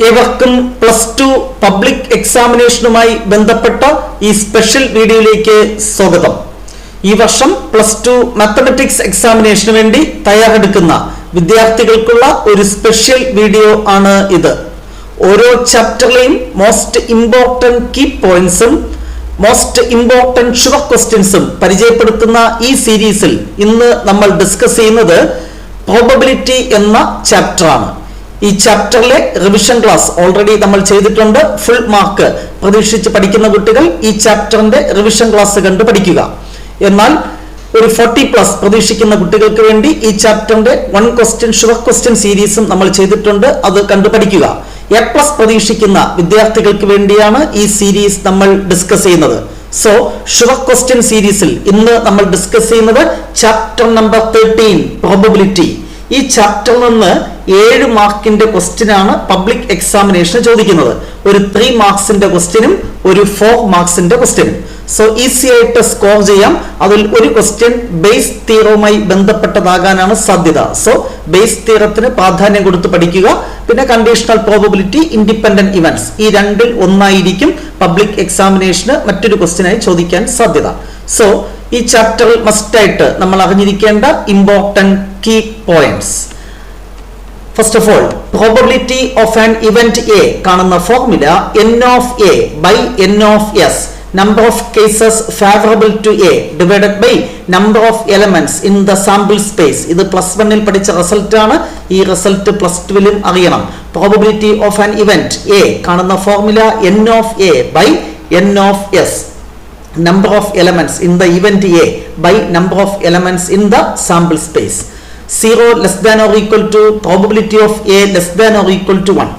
ഏവർക്കും +2 പബ്ലിക് എക്സാമിനേഷനുമായി ബന്ധപ്പെട്ട ഈ സ്പെഷ്യൽ വീഡിയോയിലേക്ക് സ്വാഗതം. ഈ വർഷം +2 മാത്തമാറ്റിക്സ് എക്സാമിനേഷന് വേണ്ടി തയ്യാറെടുക്കുന്ന വിദ്യാർത്ഥികൾക്കുള്ള ഒരു സ്പെഷ്യൽ വീഡിയോ ആണ് ഇത്. ഓരോ ചാപ്റ്ററിലെയും മോസ്റ്റ് ഇമ്പോർട്ടന്റ് കീ പോയിന്റ്സും മോസ്റ്റ് ഇമ്പോർട്ടന്റ് ഷുവർ ക്വസ്റ്റ്യൻസും പരിചയപ്പെടുത്തുന്ന ഈ സീരീസിൽ ഇന്ന് നമ്മൾ ഡിസ്കസ് ചെയ്യുന്നത് പ്രോബബിലിറ്റി എന്ന ചാപ്റ്റർ ആണ്. ഈ ചാപ്റ്ററിലെ റിവിഷൻ ക്ലാസ് ഓൾറെഡി നമ്മൾ ചെയ്തിട്ടുണ്ട്. ഫുൾ മാർക്ക് പ്രതീക്ഷിച്ച് പഠിക്കുന്ന കുട്ടികൾ ഈ ചാപ്റ്ററിന്റെ റിവിഷൻ ക്ലാസ് കണ്ട് പഠിക്കുക. എന്നാൽ ഒരു 40+ പ്രതീക്ഷിക്കുന്ന കുട്ടികൾക്ക് വേണ്ടി ഈ ചാപ്റ്ററിന്റെ 1 ക്വസ്റ്റ്യൻ ഷുവർ ക്വസ്റ്റ്യൻ സീരീസും നമ്മൾ ചെയ്തിട്ടുണ്ട്. അത് കണ്ടു പഠിക്കുക. A+ പ്രതീക്ഷിക്കുന്ന വിദ്യാർത്ഥികൾക്ക് വേണ്ടിയാണ് ഈ സീരീസ് നമ്മൾ ഡിസ്കസ് ചെയ്യുന്നത്. സോ ഷുവർ ക്വസ്റ്റ്യൻ സീരീസിൽ ഇന്ന് നമ്മൾ ഡിസ്കസ് ചെയ്യുന്നത് ചാപ്റ്റർ നമ്പർ 13 പ്രോബബിലിറ്റി. ഈ ചാപ്റ്ററിൽ നിന്ന് 7 മാർക്കിന്റെ ക്വസ്റ്റ്യൻ ആണ് പബ്ലിക് എക്സാമിനേഷൻ ചോദിക്കുന്നത്. ഒരു 3 മാർക്സിന്റെ ക്വസ്റ്റ്യനും ഒരു 4 മാർക്സിന്റെ ക്വസ്റ്റ്യനും. സോ ഈസി ആയിട്ട് സ്കോർ ചെയ്യാം. അതിൽ ഒരു ക്വസ്റ്റ്യൻ ബേസ് തിയറവുമായി ബന്ധപ്പെട്ടതാകാനാണ് സാധ്യത. സോ ബേസ് തിയറത്തിന് പ്രാധാന്യം കൊടുത്ത് പഠിക്കുക. പിന്നെ കണ്ടീഷണൽ പ്രോബബിലിറ്റി, ഇൻഡിപെൻഡന്റ് ഇവന്റ്സ്, ഈ രണ്ടിൽ ഒന്നായിരിക്കും പബ്ലിക് എക്സാമിനേഷന് മറ്റൊരു ക്വസ്റ്റ്യനായി ചോദിക്കാൻ സാധ്യത. സോ ഈ ചാപ്റ്ററിൽ മസ്റ്റായിട്ട് നമ്മൾ അറിഞ്ഞിരിക്കേണ്ട important key points. First of all, probability of an event A കാണുന്ന formula n of a by n of s, number of cases favorable to a divided by number of elements in the sample space. ഇത് +1 പഠിച്ച result ആണ്. ഈ result +2 അറിയണം. Probability of an event A കാണുന്ന formula n of a by n of s, number of elements in the event A by number of elements in the sample space. 0 less than or equal to probability of A less than or equal to 1.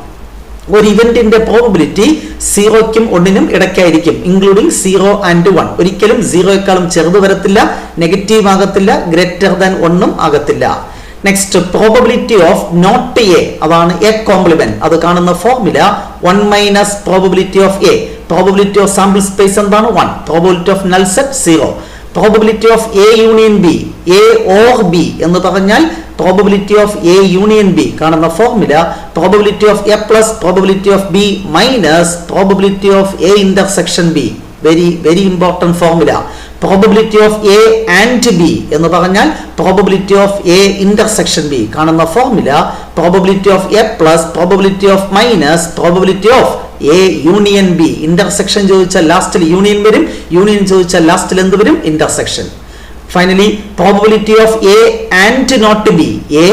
ഒരു ഇവന്റിന്റെ probability 0ക്കും 1നും ഇടയ്ക്കായിരിക്കും, including 0 and 1. ഒരിക്കലും 0യേക്കാളും ചെറുത് വരത്തില്ല, negative ആകത്തില്ല, greater than 1 ആകത്തില്ല. Next, probability of not A, അതാണ് A complement. അത് കാണുന്ന formula 1 minus probability of A. Probability of sample space എന്താണ്? 1. Probability of null set 0. Probability of A union B, A or B എന്ന് പറഞ്ഞാൽ probability of A union B കാണുന്ന formula probability of A plus probability of B minus probability of A intersection B. Very very important formula. Probability of A and B എന്ന് പറഞ്ഞാൽ probability of A intersection B കാണുന്ന formula probability of A plus probability of minus probability of A union B. Intersection ചോദിച്ചാൽ ലാസ്റ്റിൽ union വരും, union ചോദിച്ചാൽ ലാസ്റ്റിൽ എന്ത് വരും? Intersection. Finally, probability of A and not B, A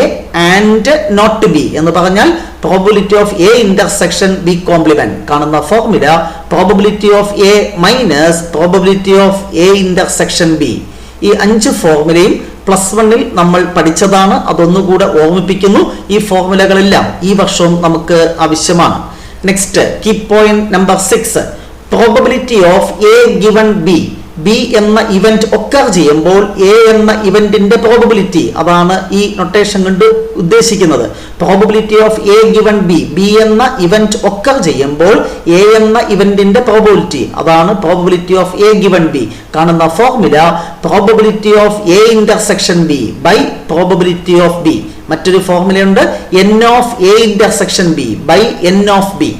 and not B എന്ന് പറഞ്ഞാൽ probability of A intersection B complement കാണുന്ന formula probability of A minus probability of A intersection B. ഈ 5 ഫോർമുലയും +1 നമ്മൾ പഠിച്ചതാണ്. അതൊന്നുകൂടെ ഓർമ്മിപ്പിക്കുന്നു. ഈ ഫോർമുലകളെല്ലാം ഈ വർഷവും നമുക്ക് ആവശ്യമാണ്. Next, key point number 6, probability of A given B. B എന്ന ഇവന്റ് ഒക്കർ ചെയ്യുമ്പോൾ എ എന്ന ഇവന്റിന്റെ പ്രോബബിലിറ്റി, അതാണ് ഈ നൊട്ടേഷൻ കൊണ്ട് ഉദ്ദേശിക്കുന്നത്. Probability of A given B, B എന്ന ഇവന്റ് ഒക്കർ ചെയ്യുമ്പോൾ എ എന്ന ഇവന്റിന്റെ പ്രോബബിലിറ്റി, അതാണ് probability of A given B. കാണുന്ന formula probability of A intersection B by probability of B. മറ്റൊരു ഫോർമുലയുണ്ട്, n of a intersection b by n of b.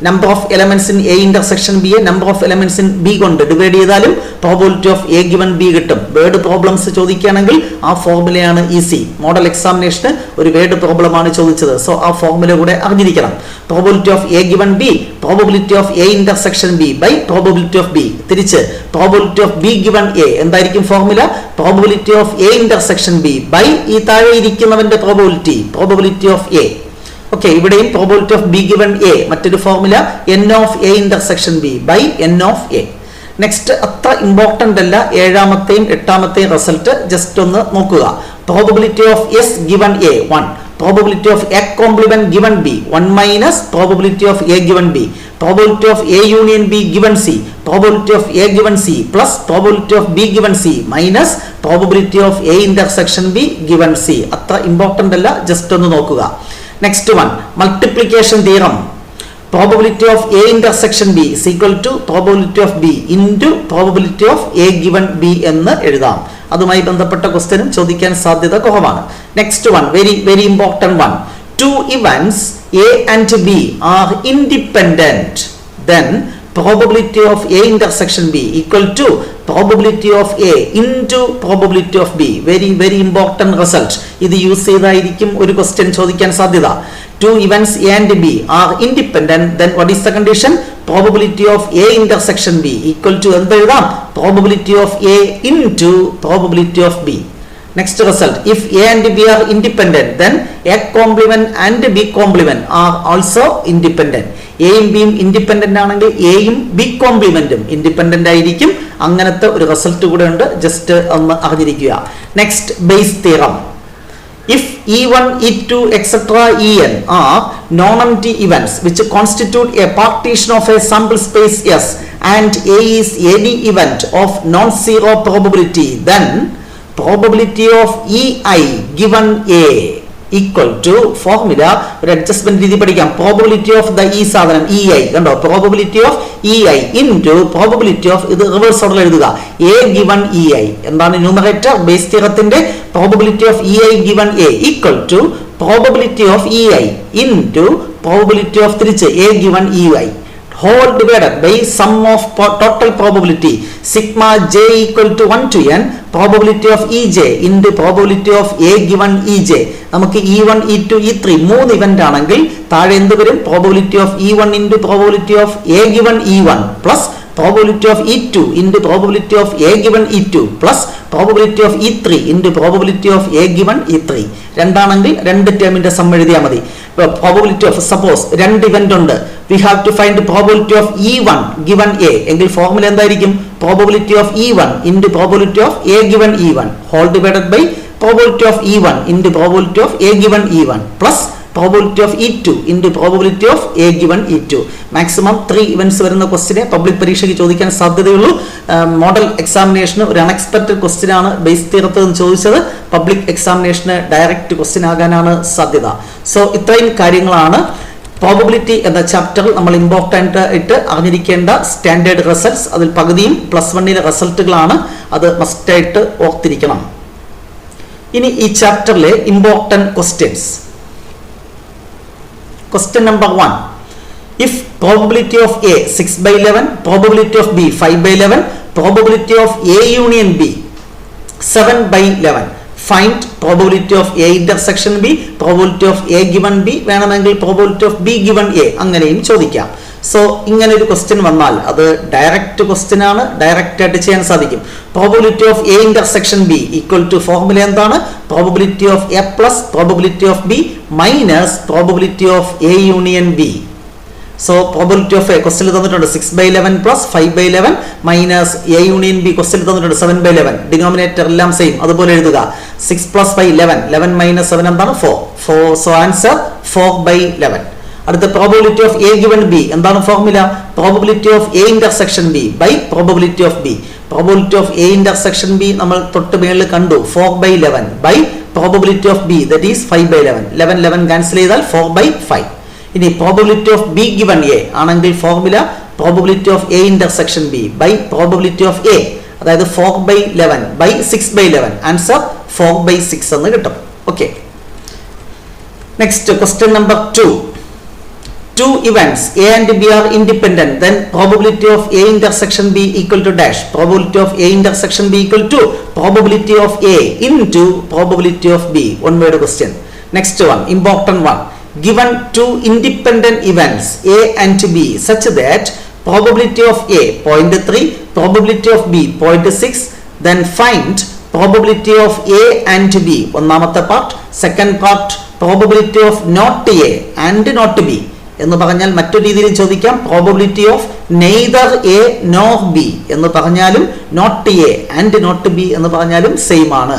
Number of elements in A intersection B, number of elements in B കൊണ്ട് divide ചെയ്താലും probability of A given B കിട്ടും. Word problems ചോദിക്കുകയാണെങ്കിൽ ആ ഫോർമുലയാണ് easy. Model എക്സാമിനേഷന് ഒരു word problem ആണ് ചോദിച്ചത്. So ആ formula കൂടെ അറിഞ്ഞിരിക്കണം. Probability of A given B probability of A intersection B by probability of B. തിരിച്ച് probability of B given A എന്തായിരിക്കും formula? Probability of A intersection B by ഈ താഴെ ഇരിക്കുന്നവന്റെ probability, probability of A. Okay, ഇവിടെയും probability of B given A മറ്റൊരു formula n of a intersection B by n of a. Next, അത്ര important അല്ല 7ാമത്തെയും 8ാമത്തെയും റിസൾട്ട് ജസ്റ്റ് ഒന്ന് നോക്കുക. Probability of S given A 1. Probability of A complement given B 1 minus probability of A given B. Probability of A union B given C, probability of A given C plus probability of B given C minus probability of A intersection B given C. അത്ര important അല്ല, just ഒന്ന് നോക്കുക. Next one, multiplication theorem. Probability of A intersection B is equal to probability of B into probability of A given B എന്ന് എഴുതാം. അതുമായി ബന്ധപ്പെട്ട ക്വസ്റ്റ്യനും ചോദിക്കാൻ സാധ്യത കുറവാണ്. Next one, very very important one, two events A and B are independent, then probability of A intersection B equal to probability of A into probability of B. Very important result. ഇത് use ചെയ്തായിരിക്കും ഒരു question ചോദിക്കാൻ സാധ്യത. Two events A and B are independent, then what is the condition? Probability of A intersection B equal to എന്ത് എഴുതാം? Probability of A into probability of B. Next result, if A and B are independent, then A complement and B complement are also independent. A യും ബിയും independent ആണെങ്കിൽ എയും B കോംപ്ലിമെന്റും independent ആയിരിക്കും. അങ്ങനത്തെ ഒരു റിസൾട്ട് കൂടെ ഉണ്ട്, ജസ്റ്റ് ഒന്ന് അറിഞ്ഞിരിക്കുക. Next, base theorem. If E1, E2, etc. En are non-empty events which constitute a partition of a sample space S and A is any event of non-zero probability, then probability of EI given A equal to formula ഒരു adjustment രീതി പഠിക്കാം. Probability of the ഈ സാധനം EI കണ്ടോ, probability of EI into probability of, ഇത് reverse ഓർഡറിൽ എഴുതുക, A given EI. എന്താണ് ന്യൂമറേറ്റർ? ബേസ് തിയറത്തിന്റെ probability of EI given A equal to probability of EI into probability of തിരിച്ച് A given EI whole divided by sum of total probability sigma j equal to 1 to n probability of EJ into probability of A given EJ. നമുക്ക് E1, E2, E3 മൂന്ന് event ആണെങ്കിൽ താഴെ എന്ത് വരും? probability of E1 into probability of A given E1 plus probability of E2 into probability of A given E2 plus probability of E3 into probability of A given E3. രണ്ടാണെങ്കിൽ രണ്ട് ടേമിന്റെ some എഴുതിയാൽ മതി. probability of, suppose രണ്ട് event ഉണ്ട്, we have to find probability of E1 given A എങ്കിൽ formula എന്തായിരിക്കും? probability of E1 into probability of A given E1 whole divided by probability of E1 into probability of A given E1 plus probability of E2 into probability of A given E2. Maximum 3 events വരുന്ന ക്വസ്റ്റിനെ public പരീക്ഷയ്ക്ക് ചോദിക്കാൻ സാധ്യതയുള്ളൂ. Model എക്സാമിനേഷന് ഒരു unexpected question ആണ് base തിയറത്തിൽ നിന്ന് ചോദിച്ചത്. Public എക്സാമിനേഷന് direct question ആകാനാണ് സാധ്യത. So ഇത്രയും കാര്യങ്ങളാണ് പ്രോബബിലിറ്റി എന്ന ചാപ്റ്ററിൽ നമ്മൾ ഇമ്പോർട്ടൻ്റ് ആയിട്ട് അറിഞ്ഞിരിക്കേണ്ട സ്റ്റാൻഡേർഡ് റിസൾട്ട്സ്. അതിൽ പകുതിയും +1 റിസൾട്ടുകളാണ്, അത് മസ്റ്റായിട്ട് ഓർത്തിരിക്കണം. ഇനി ഈ ചാപ്റ്ററിലെ important questions. Question number 1. If probability of A 6/11, probability of B 5/11, probability of A union B 7/11, find probability of A intersection B, probability of A given B, വേണമെങ്കിൽ probability of B given A അങ്ങനെയും ചോദിക്കാം. So ഇങ്ങനെ ഒരു question വന്നാൽ അത് direct question ആണ്, direct ആയിട്ട് ചെയ്യാൻ സാധിക്കും. Probability of A intersection B equal to formula എന്താണ്? Probability of A plus probability of B minus probability of A union B. So probability of A question തന്നിട്ടുണ്ട് 6/11 plus 5/11 minus A union B question തന്നിട്ടുണ്ട് 7/11. Denominator എല്ലാം same, അതുപോലെ എഴുതുക. 6 + 5 11, 11 - 7 എന്താണ്? 4. So answer 4/11. അടുത്ത probability of A given B എന്താണ് formula? Probability of A intersection B by probability of B. Probability of A intersection B നമ്മൾ തൊട്ട് മേളിൽ കണ്ടു, 4/11 by probability of B that is 5/11. 11 cancel ചെയ്താൽ 4/5. ഇനി probability of B given A ആണെങ്കിൽ formula probability of A intersection B by probability of A, അതായത് 4/11 ബൈ 6/11. Answer 4/6 എന്ന് കിട്ടും. Okay, next question number 2. Two events A and B are independent, then probability of A intersection B equal to dash. Probability of A intersection B equal to probability of A into probability of B. One word question. Next one, important one. Given two independent events A and B such that probability of A 0.3, probability of B 0.6, then find probability of A and B. ഒന്നാമത്തെ part. Second part probability of not A and not B. എന്ന് പറഞ്ഞാൽ മറ്റൊരു രീതിയിൽ ചോദിക്കാം, probability of neither A nor B എന്ന് പറഞ്ഞാലും not A and not B എന്ന് പറഞ്ഞാലും സെയിം ആണ്.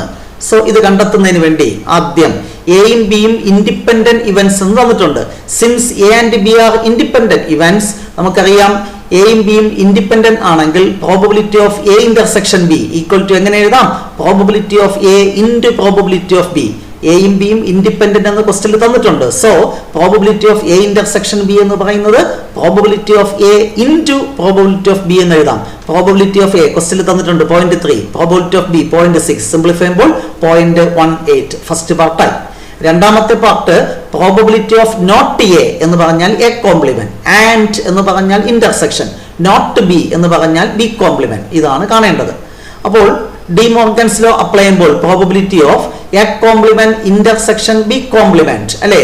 സോ ഇത് കണ്ടെത്തുന്നതിന് വേണ്ടി ആദ്യം എയും ബിയും ഇൻഡിപെൻഡന്റ് ഇവന്റ്സ് എന്ന് തന്നിട്ടുണ്ട്. Since A and B are independent events, നമുക്കറിയാം എയും ബിയും ഇൻഡിപെൻഡന്റ് ആണെങ്കിൽ probability of A intersection B equal to എങ്ങനെ എഴുതാം? Probability of A into probability of B. എയും ബിയും ഇൻഡിപെൻഡന്റ് എന്ന് ക്വസ്റ്റ്യനിൽ തന്നിട്ടുണ്ട്. So probability of A intersection B എന്ന് പറയുന്നത് probability of A into probability of B എന്ന് എഴുതാം. പ്രോബബിലിറ്റി ഓഫ് എ ക്വസ്റ്റ്യനിൽ തന്നിട്ടുണ്ട് 0.3, പ്രോബബിലിറ്റി ഓഫ് ബി 0.6, സിംപ്ലിഫൈ ചെയ്യുമ്പോൾ 0.18. ഫസ്റ്റ് പാർട്ടായി. രണ്ടാമത്തെ part probability of not A എന്ന് പറഞ്ഞാൽ എ കോംപ്ലിമെന്റ്, ആൻഡ് എന്ന് പറഞ്ഞാൽ ഇന്റർസെക്ഷൻ, നോട്ട് ബി എന്ന് പറഞ്ഞാൽ ബി കോംപ്ലിമെന്റ്. ഇതാണ് കാണേണ്ടത്. അപ്പോൾ ഡി മോർഗൻസ് ലോ അപ്ലൈ ചെയ്യുമ്പോൾ probability of A complement intersection B complement അല്ലെ,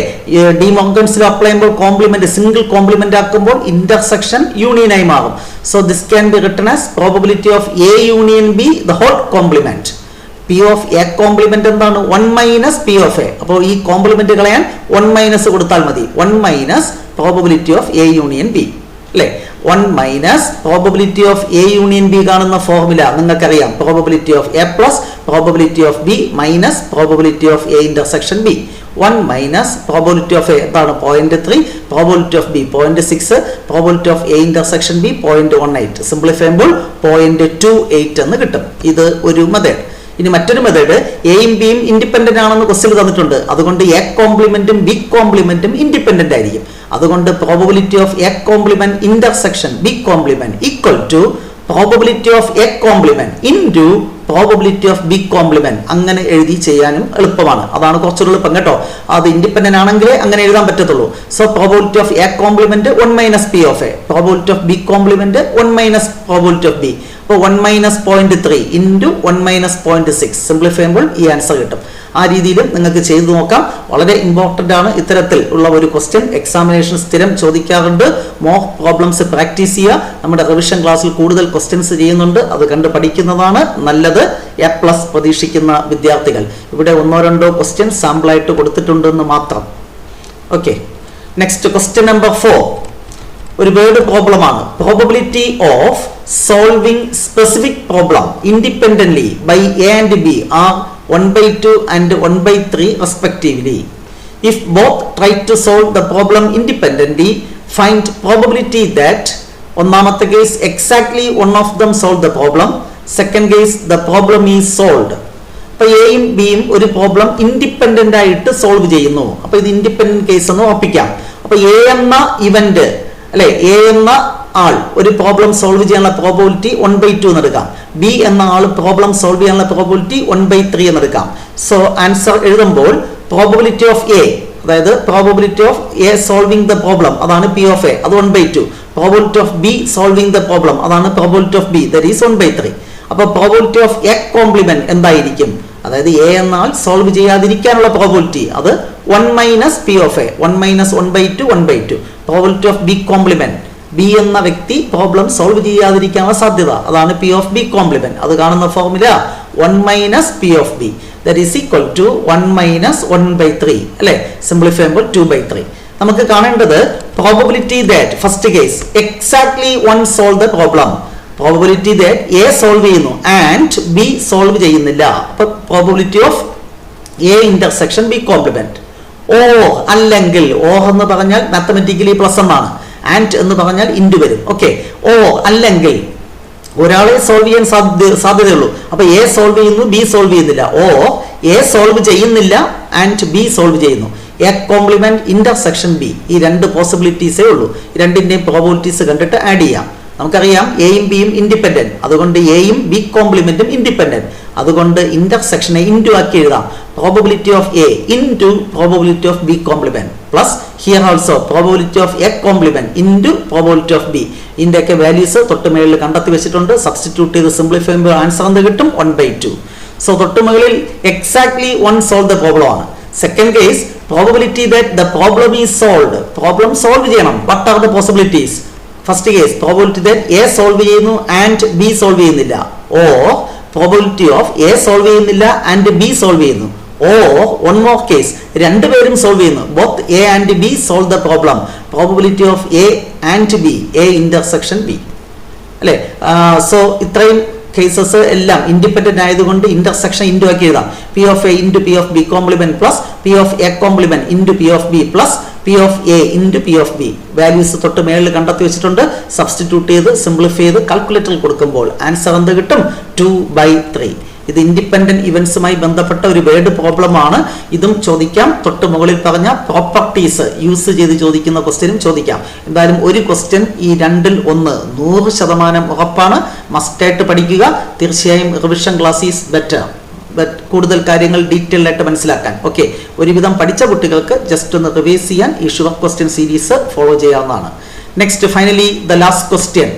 ഡി മോർഗൻസ് ലോ അപ്ലൈ ചെയ്യുമ്പോൾ കോംപ്ലിമെന്റ് സിംഗിൾ കോംപ്ലിമെന്റ് ആക്കുമ്പോൾ ഇന്റർസെക്ഷൻ യൂണിയൻ ആയി മാറും. So this can be written as probability of A union B the whole complement. P of A complement എന്താണ്? 1 minus P of A. അപ്പോൾ ഈ complement കളയാൻ 1 minus കൊടുത്താൽ മതി. 1 minus probability of A union B അല്ലെ, 1 minus probability of A union B കാണുന്ന formula നിങ്ങൾക്കറിയാം. Probability of A plus probability of B minus probability of A intersection B. 1 minus probability of A എന്താണ്? 0.3, probability of B 0.6, probability of A intersection B 0.18. Simplify ചെയ്യുമ്പോൾ 0.28 എന്ന് കിട്ടും. ഇത് ഒരു method. ഇനി മറ്റൊരു മെത്തേഡ്, എയും ബിയും ഇൻഡിപെൻഡന്റ് ആണെന്ന് ക്വസ്റ്റ്യൻ തന്നിട്ടുണ്ട്. അതുകൊണ്ട് എ കോംപ്ലിമെന്റും ബി കോംപ്ലിമെന്റും ഇൻഡിപെൻഡന്റ് ആയിരിക്കും. അതുകൊണ്ട് probability of A complement intersection B complement equal to probability of A complement into probability of B complement. അങ്ങനെ എഴുതി ചെയ്യാനും എളുപ്പമാണ്. അതാണ് കുറച്ചുകൂടി എളുപ്പം കേട്ടോ. അത് ഇൻഡിപെൻഡന്റ് ആണെങ്കിലേ അങ്ങനെ എഴുതാൻ പറ്റത്തുള്ളൂ. So probability of A complement 1 minus P of A, probability of B complement 1 minus probability of B. അപ്പോൾ 1 മൈനസ് 0.3 ഇൻറ്റു 1 മൈനസ് 0.6 സിംപ്ലിഫൈ ചെയ്യുമ്പോൾ ഈ ആൻസർ കിട്ടും. ആ രീതിയിലും നിങ്ങൾക്ക് ചെയ്തു നോക്കാം. വളരെ ഇമ്പോർട്ടൻ്റ് ആണ് ഇത്തരത്തിൽ ഉള്ള ഒരു ക്വസ്റ്റ്യൻ. എക്സാമിനേഷൻ സ്ഥിരം ചോദിക്കാറുണ്ട്. മോക്ക് പ്രോബ്ലംസ് പ്രാക്ടീസ് ചെയ്യുക. നമ്മുടെ റിവിഷൻ ക്ലാസ്സിൽ കൂടുതൽ ക്വസ്റ്റ്യൻസ് ചെയ്യുന്നുണ്ട്. അത് കണ്ട് പഠിക്കുന്നതാണ് നല്ലത്. A+ പ്രതീക്ഷിക്കുന്ന വിദ്യാർത്ഥികൾ ഇവിടെ 1-2 ക്വസ്റ്റ്യൻ സാമ്പിളായിട്ട് കൊടുത്തിട്ടുണ്ടെന്ന് മാത്രം. ഓക്കെ, നെക്സ്റ്റ് ക്വസ്റ്റ്യൻ നമ്പർ 4 ഒരു വേർഡ് പ്രോബ്ലം ആണ്. Probability of solving specific problem independently by A and B are 1/2 and 1/3 respectively. If both try to solve the problem independently, find probability that ഒന്നാമത്തെ case exactly one of them solve the problem, second case the problem is solved. അപ്പോൾ എയും ബിയും ഒരു problem independent ആയിട്ട് solve ചെയ്യുന്നു. അപ്പോൾ ഇത് independent case എന്ന് ഉറപ്പിക്കാം. അപ്പോൾ എ എന്ന ഇവന്റ് അല്ലെ, എ എന്ന ആൾ ഒരു പ്രോബ്ലം സോൾവ് ചെയ്യാനുള്ള പ്രോബബിലിറ്റി 1/2 എന്ന് എടുക്കാം. ബി എന്ന ആൾ പ്രോബ്ലം സോൾവ് ചെയ്യാനുള്ള പ്രോബബിലിറ്റി 1/3 എന്ന് എടുക്കാം. സോ ആൻസർ എഴുതുമ്പോൾ പ്രോബബിലിറ്റി ഓഫ് എ, അതായത് probability of A solving the problem അതാണ് പി ഓഫ് എ, അത് 1/2. Probability of B solving the problem അതാണ് probability of B, that is 1/3. അപ്പോൾ പ്രോബബിലിറ്റി ഓഫ് എ കോംപ്ലിമെന്റ് എന്തായിരിക്കും? അതായത് എ എന്നാൽ സോൾവ് ചെയ്യാതിരിക്കാനുള്ള പ്രോബബിലിറ്റി അത് 1 minus P of A, 1 minus 1/2 1/2. Probability of B complement, B എന്ന വ്യക്തി problem solve ചെയ്യാതിരിക്കാനുള്ള സാധ്യത അതാണ് പി ഓഫ് ബി കോംപ്ലിമെന്റ്. അത് കാണുന്ന formula 1 minus P of B that is equal to 1 minus 1/3 അല്ലെ. സിംപ്ലിഫൈ ചെയ്യുമ്പോൾ 2/3. നമുക്ക് കാണേണ്ടത് probability that first case exactly 1 solve the problem, probability that A solve ചെയ്യുന്നു ആൻഡ് ബി സോൾവ് ചെയ്യുന്നില്ല. അപ്പൊ probability of A intersection B complement. ഓ അല്ലെങ്കിൽ, ഓ എന്ന് പറഞ്ഞാൽ മാത്തമെറ്റിക്കലി പ്ലസ് എന്നാണ്, ആൻഡ് എന്ന് പറഞ്ഞാൽ ഇൻഡു വരും. ഓക്കെ, ഓ അല്ലെങ്കിൽ ഒരാളെ സോൾവ് ചെയ്യാൻ സാധ്യതയുള്ളൂ. അപ്പൊ എ സോൾവ് ചെയ്യുന്നു, ബി സോൾവ് ചെയ്യുന്നില്ല. ഓ എ സോൾവ് ചെയ്യുന്നില്ല ആൻഡ് ബി സോൾവ് ചെയ്യുന്നു. എ കോംപ്ലിമെന്റ് ഇന്റർസെക്ഷൻ ബി, ഈ 2 പോസിബിലിറ്റീസേ ഉള്ളൂ. രണ്ടിന്റെയും പ്രോബബിലിറ്റീസ് കണ്ടിട്ട് ആഡ് ചെയ്യാം. നമുക്കറിയാം എയും ബിയും ഇൻഡിപെൻഡന്റ്, അതുകൊണ്ട് എയും ബി കോംപ്ലിമെന്റും ഇൻഡിപെൻഡന്റ്. അതുകൊണ്ട് ഇന്റർസെക്ഷനെ ഇൻറ്റു ആക്കി എഴുതാം. Probability of A into probability of B complement plus here also probability of A complement into probability of B. ഇതിന്റെയൊക്കെ വാല്യൂസ് തൊട്ടുമുകളിൽ കണ്ടെത്തി വെച്ചിട്ടുണ്ട്. സബ്സ്റ്റിറ്റ്യൂട്ട് ചെയ്ത് സിംപ്ലിഫൈ ചെയ്യുമ്പോൾ ആൻസർ എന്ത് കിട്ടും? 1/2. സോ തൊട്ടുമുകളിൽ എക്സാക്ട്ലി 1 സോൾവ് ദ പ്രോബ്ലം ആണ്. Second case probability that the problem is solved, problem solve ചെയ്യണം. What are the possibilities? First case probability that A solve ചെയ്യുന്നു ആൻഡ് ബി സോൾവ് ചെയ്യുന്നില്ല. Or probability of A solve ചെയ്യുന്നില്ല and B solve ചെയ്യുന്നു. Or one more case രണ്ടുപേരും solve ചെയ്യുന്നു. Both A and B solve the problem, probability of A and B, A intersection B അല്ലെ. So ഇത്രയും cases എല്ലാം independent ആയതുകൊണ്ട് intersection into ആക്കി എഴുതാം. P of A into P of B complement plus P of A complement into P of B plus P of A into P of B. Values തൊട്ട് മേളിൽ കണ്ടെത്തി വെച്ചിട്ടുണ്ട്. Substitute ചെയ്ത് simplify ചെയ്ത് കാൽക്കുലേറ്ററിൽ കൊടുക്കുമ്പോൾ ആൻസർ എന്ത് കിട്ടും? 2/3. ഇത് ഇൻഡിപെൻഡന്റ് ഇവന്റ്സുമായി ബന്ധപ്പെട്ട ഒരു വേർഡ് പ്രോബ്ലം ആണ്. ഇതും ചോദിക്കാം. തൊട്ട് മുകളിൽ പറഞ്ഞ പ്രോപ്പർട്ടീസ് യൂസ് ചെയ്ത് ചോദിക്കുന്ന ക്വസ്റ്റ്യനും ചോദിക്കാം. എന്തായാലും ഒരു ക്വസ്റ്റ്യൻ ഈ 2-ൽ 1 100% ഉറപ്പാണ്. മസ്റ്റായിട്ട് പഠിക്കുക. തീർച്ചയായും റിവിഷൻ ക്ലാസ് ഈസ് ബെറ്റർ. കൂടുതൽ കാര്യങ്ങൾ ഡീറ്റെയിൽ ആയിട്ട് മനസ്സിലാക്കാൻ. ഓക്കെ, ഒരുവിധം പഠിച്ച കുട്ടികൾക്ക് ജസ്റ്റ് ഒന്ന് റിവൈസ് ചെയ്യാൻ ഈ ഷുവർ ക്വസ്റ്റ്യൻ സീരീസ് ഫോളോ ചെയ്യാവുന്നതാണ്. Next finally the last question,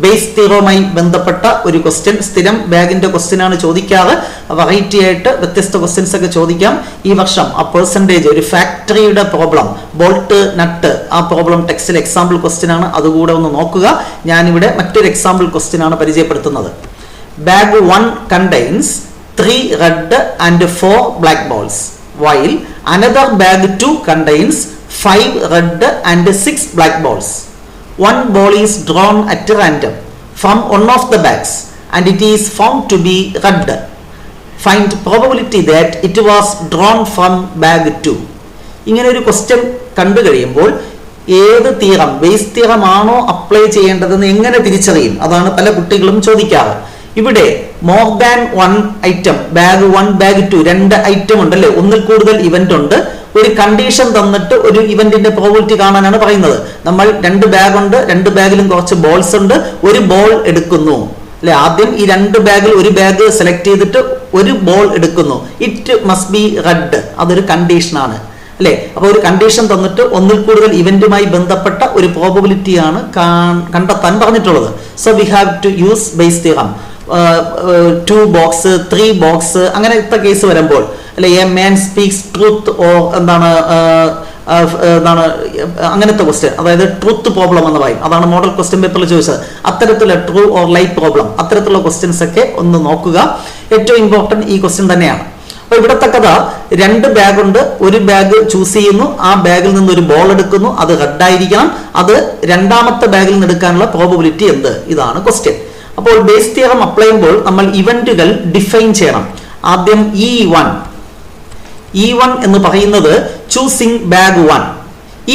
Bayes തിയറവുമായി ബന്ധപ്പെട്ട ഒരു ക്വസ്റ്റ്യൻ. സ്ഥിരം ബാഗിന്റെ ക്വസ്റ്റ്യൻ ആണ് ചോദിക്കാറ്, വെറൈറ്റി ആയിട്ട് വ്യത്യസ്ത ക്വസ്റ്റ്യൻസ് ഒക്കെ ചോദിക്കാം. ഈ വർഷം ആ പെർസെൻറ്റേജ്, ഒരു ഫാക്ടറിയുടെ പ്രോബ്ലം, ബോൾട്ട് നട്ട്, ആ പ്രോബ്ലം ടെക്സ്റ്റിൽ എക്സാമ്പിൾ ക്വസ്റ്റ്യൻ ആണ്, അതുകൂടെ ഒന്ന് നോക്കുക. ഞാനിവിടെ മറ്റൊരു എക്സാമ്പിൾ ക്വസ്റ്റ്യൻ ആണ് പരിചയപ്പെടുത്തുന്നത്. Bag 1 contains 3 red and 4 black balls, while another bag 2 contains 5 red and 6 black balls. One ball is drawn at random from one of the bags and it is found to be red. Find probability that it was drawn from bag 2. ഇങ്ങനെ ഒരു question കണ്ടു കഴിയുമ്പോൾ ഏത് theorem, base theorem ആണോ apply ചെയ്യേണ്ടതെന്ന് എങ്ങനെ തിരിച്ചറിയും? അതാണ് പല കുട്ടികളും ചോദിക്കാറ്. ഇവിടെ more than 1 item, bag 1 bag 2 2 item ഉണ്ടല്ലേ, ഒന്നിൽ കൂടുതൽ ഇവന്റ് ഉണ്ട്. ഒരു കണ്ടീഷൻ തന്നിട്ട് ഒരു ഇവന്റിന്റെ പ്രോബിലിറ്റി കാണാനാണ് പറയുന്നത്. നമ്മൾ 2 ബാഗ് ഉണ്ട്, 2 ബാഗിലും കുറച്ച് ബോൾസ് ഉണ്ട്, ഒരു ബോൾ എടുക്കുന്നു അല്ലെ. ആദ്യം ഈ 2 ബാഗിൽ ഒരു ബാഗ് സെലക്ട് ചെയ്തിട്ട് ഒരു ബോൾ എടുക്കുന്നു. ഇറ്റ് മസ്റ്റ് ബി റെഡ്, അതൊരു കണ്ടീഷനാണ് അല്ലെ. അപ്പൊ ഒരു കണ്ടീഷൻ തന്നിട്ട് ഒന്നിൽ കൂടുതൽ ഇവന്റുമായി ബന്ധപ്പെട്ട ഒരു പ്രോബിലിറ്റിയാണ് കണ്ടെത്താൻ പറഞ്ഞിട്ടുള്ളത്. So we have to use Bayes theorem. 2 box 3 box അങ്ങനത്തെ കേസ് വരുമ്പോൾ അല്ലെ, a man speaks truth or എന്താണ് അങ്ങനത്തെ ക്വസ്റ്റ്യൻ, അതായത് ട്രൂത്ത് പ്രോബ്ലം എന്ന് പറയും. അതാണ് മോഡൽ ക്വസ്റ്റ്യൻ പേപ്പറിൽ ചോദിച്ചത്. അത്തരത്തിലുള്ള ട്രൂ ഓർ ലൈ പ്രോബ്ലം, അത്തരത്തിലുള്ള ക്വസ്റ്റ്യൻസ് ഒക്കെ ഒന്ന് നോക്കുക. ഏറ്റവും ഇമ്പോർട്ടന്റ് ഈ ക്വസ്റ്റ്യൻ തന്നെയാണ്. അപ്പൊ ഇവിടത്തെ കഥ, 2 ബാഗ് ഉണ്ട്, ഒരു ബാഗ് ചൂസ് ചെയ്യുന്നു, ആ ബാഗിൽ നിന്ന് ഒരു ബോൾ എടുക്കുന്നു, അത് റെഡ് ആയിരിക്കണം. അത് രണ്ടാമത്തെ ബാഗിൽ നിന്ന് എടുക്കാനുള്ള പ്രോബബിലിറ്റി എന്ത്? ഇതാണ് ക്വസ്റ്റ്യൻ. അപ്പോൾ ബേസ് തിയറം അപ്ലൈ ചെയ്യുമ്പോൾ നമ്മൾ ഇവന്റുകൾ ഡിഫൈൻ ചെയ്യണം. ആദ്യം E1 എന്ന് പറയുന്നത് ചൂസിങ് ബാഗ് 1,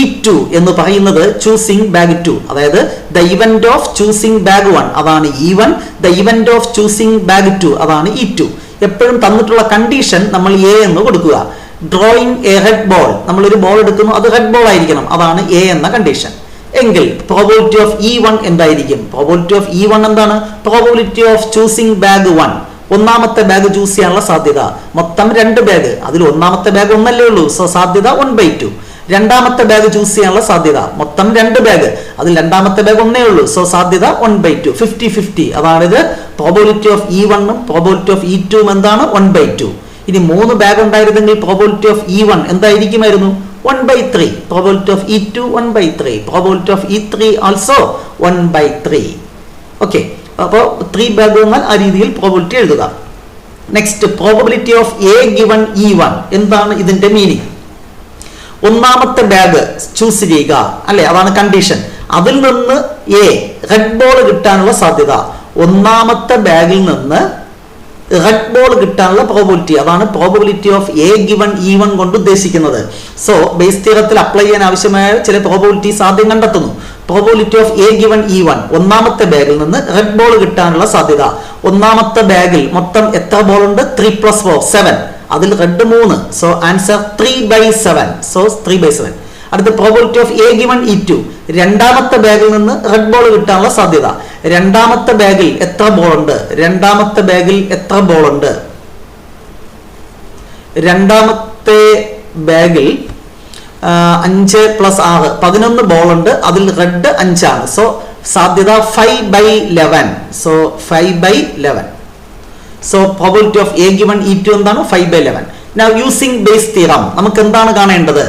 E2 എന്ന് പറയുന്നത് ചൂസിങ് ബാഗ് 2. അതായത് the event of choosing bag 1 അതാണ് E1, the event of choosing bag 2 അതാണ് E2. എപ്പോഴും തന്നിട്ടുള്ള കണ്ടീഷൻ നമ്മൾ എ എന്ന് കൊടുക്കുക. ഡ്രോയിങ് എ റെഡ് ബോൾ, നമ്മളൊരു ബോൾ എടുക്കുന്നു, അത് റെഡ് ബോൾ ആയിരിക്കണം, അതാണ് എ എന്ന കണ്ടീഷൻ. എങ്കിൽ പ്രോബബിലിറ്റി ഓഫ് E1 എന്തായിരിക്കും? പ്രോബബിലിറ്റി ഓഫ് E1 എന്താണ്? പ്രോബബിലിറ്റി ഓഫ് ചൂസിങ് ബാഗ് 1, ഒന്നാമത്തെ ബാഗ് ചൂസ് ചെയ്യാനുള്ള സാധ്യത. മൊത്തം 2 ബാഗ്, അതിൽ ഒന്നാമത്തെ ബാഗ് ഒന്നല്ലേ ഉള്ളൂ, സോ സാധ്യത 1/2. രണ്ടാമത്തെ ബാഗ് ചൂസ് ചെയ്യാനുള്ള സാധ്യത, മൊത്തം 2 ബാഗ്, അതിൽ രണ്ടാമത്തെ ബാഗ് ഒന്നേ ഉള്ളൂ, സോ സാധ്യത 1/2, 50-50. അതാണിത്. പ്രോബബിലിറ്റി ഓഫ് E1 ഉം പ്രോബബിലിറ്റി ഓഫ് E2 എന്താണ്? 1/2. ഇനി 3 ബാഗ് ഉണ്ടായിരുന്നെങ്കിൽ probability of E1 എന്തായിരിക്കുമായിരുന്നു? 1/3. Probability of E2 1/3. Probability of E3 also 1/3. Okay, അപ്പോൾ 3 ബാഗ് വന്നാൽ ആ രീതിയിൽ പ്രോബബിലിറ്റി എഴുതുക. Next, probability of A given E1 എന്താണ് ഇതിന്റെ മീനിങ്? ഒന്നാമത്തെ ബാഗ് ചൂസ് ചെയ്യുക അല്ലെ, അതാണ് കണ്ടീഷൻ. അതിൽ നിന്ന് എ റെഡ് ബോൾ കിട്ടാനുള്ള സാധ്യത, ഒന്നാമത്തെ ബാഗിൽ നിന്ന് റെഡ് ബോൾ കിട്ടാനുള്ള പ്രോബബിലിറ്റി, അതാണ് probability of A given E1 കൊണ്ട് ഉദ്ദേശിക്കുന്നത്. സോ ബേസ് തിയറത്തിൽ അപ്ലൈ ചെയ്യാൻ ആവശ്യമായ ചില പ്രോബബിലിറ്റീസ് ആദ്യം കണ്ടെത്തുന്നു. Probability of A given E1, ഒന്നാമത്തെ ബാഗിൽ നിന്ന് റെഡ് ബോൾ കിട്ടാനുള്ള സാധ്യത. ഒന്നാമത്തെ ബാഗിൽ മൊത്തം എത്ര ബോൾ ഉണ്ട്? 3 + 4 7, അതിൽ റെഡ് 3, സോ ആൻസർ 3/7, സോ 3/7. അടുത്ത probability of A given E2, രണ്ടാമത്തെ ബാഗിൽ നിന്ന് റെഡ് ബോൾ കിട്ടാനുള്ള സാധ്യത. രണ്ടാമത്തെ ബാഗിൽ എത്ര ബോൾ ഉണ്ട്? രണ്ടാമത്തെ ബാഗിൽ എത്ര ബോൾ ഉണ്ട്? രണ്ടാമത്തെ ബാഗിൽ 5 + 6 11 ബോൾ ഉണ്ട്, അതിൽ റെഡ് 5 ആണ്, സോ സാധ്യത 5/11, so 5/11. So probability of A given E2 എന്താണ്? 5/11. നൗ യൂസിങ് ബേസ് തിയറം നമുക്ക് എന്താണ് കാണേണ്ടത്?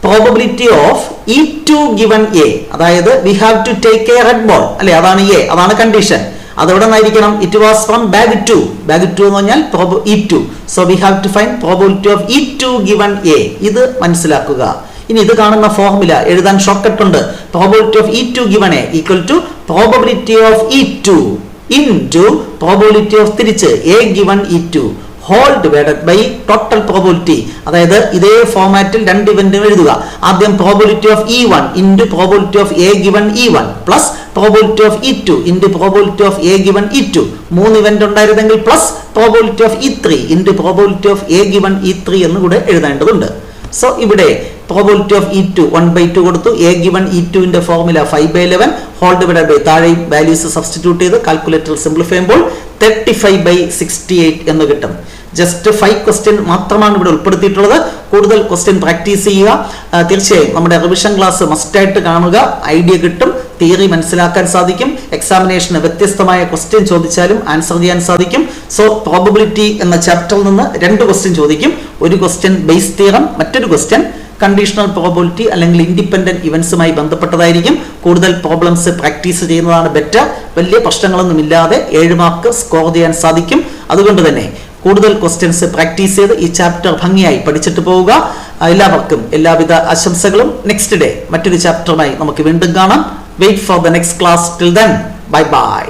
Probability of E2 given A, അതായത് we have to take a red ball അല്ലെ, അതാണ് എ, അതാണ് കണ്ടീഷൻ. അതെവിടെ നിന്നായിരിക്കണം? It was from bag 2. Bag 2 എന്ന് പറഞ്ഞാൽ E2. So we have to find probability of E2 given A. ഇത് മനസ്സിലാക്കുക. ഇനി ഇത് കാണുന്ന ഫോർമുല എഴുതാൻ ഷോർട്ട് കട്ട് ഉണ്ട്. Probability of E2 given A equal to probability of E2 into probability of തിരിച്ച് A given E2 whole divided by total probability. അതായത് ഇതേ ഫോർമാറ്റിൽ 2 ഇവന്റുകൾ എഴുതുക. ആദ്യം probability of E1 into probability of A given E1 plus probability of E2 into probability of A given E2. 3 event ഉണ്ടായിരുന്നെങ്കിൽ plus probability of E3 into probability of A given E3 എന്ന് കൂടെ എഴുതേണ്ടതുണ്ട്. സോ ഇവിടെ probability of E2 1/2 കൊടുത്തു. A given E2 ന്റെ formula 5/11 whole divided by താഴെ values substitute ചെയ്ത് കാൽക്കുലേറ്ററിൽ simplify ചെയ്യുമ്പോൾ 35/68 എന്ന് കിട്ടും. ജസ്റ്റ് 5 ക്വസ്റ്റ്യൻ മാത്രമാണ് ഇവിടെ ഉൾപ്പെടുത്തിയിട്ടുള്ളത്. കൂടുതൽ ക്വസ്റ്റ്യൻ പ്രാക്ടീസ് ചെയ്യുക. തീർച്ചയായും നമ്മുടെ റിവിഷൻ ക്ലാസ് മസ്റ്റായിട്ട് കാണുക. ഐഡിയ കിട്ടും, തിയറി മനസ്സിലാക്കാൻ സാധിക്കും. എക്സാമിനേഷന് വ്യത്യസ്തമായ ക്വസ്റ്റ്യൻ ചോദിച്ചാലും ആൻസർ ചെയ്യാൻ സാധിക്കും. സോ പ്രോബബിലിറ്റി എന്ന ചാപ്റ്ററിൽ നിന്ന് 2 ക്വസ്റ്റ്യൻ ചോദിക്കും. ഒരു ക്വസ്റ്റ്യൻ ബേസ് തിയറം, മറ്റൊരു ക്വസ്റ്റ്യൻ കണ്ടീഷണൽ പ്രോബബിലിറ്റി അല്ലെങ്കിൽ ഇൻഡിപെൻഡന്റ് ഇവന്റ്സുമായി ബന്ധപ്പെട്ടതായിരിക്കും. കൂടുതൽ പ്രോബ്ലംസ് പ്രാക്ടീസ് ചെയ്യുന്നതാണ് ബെറ്റർ. വലിയ പ്രശ്നങ്ങളൊന്നും ഇല്ലാതെ 7 മാർക്ക് സ്കോർ ചെയ്യാൻ സാധിക്കും. അതുകൊണ്ട് തന്നെ കൂടുതൽ ക്വസ്റ്റ്യൻസ് പ്രാക്ടീസ് ചെയ്ത് ഈ ചാപ്റ്റർ ഭംഗിയായി പഠിച്ചിട്ട് പോവുക. എല്ലാവർക്കും എല്ലാവിധ ആശംസകളും. നെക്സ്റ്റ് ഡേ മറ്റൊരു ചാപ്റ്ററുമായി നമുക്ക് വീണ്ടും കാണാം. Wait for the next class. Till then, bye by.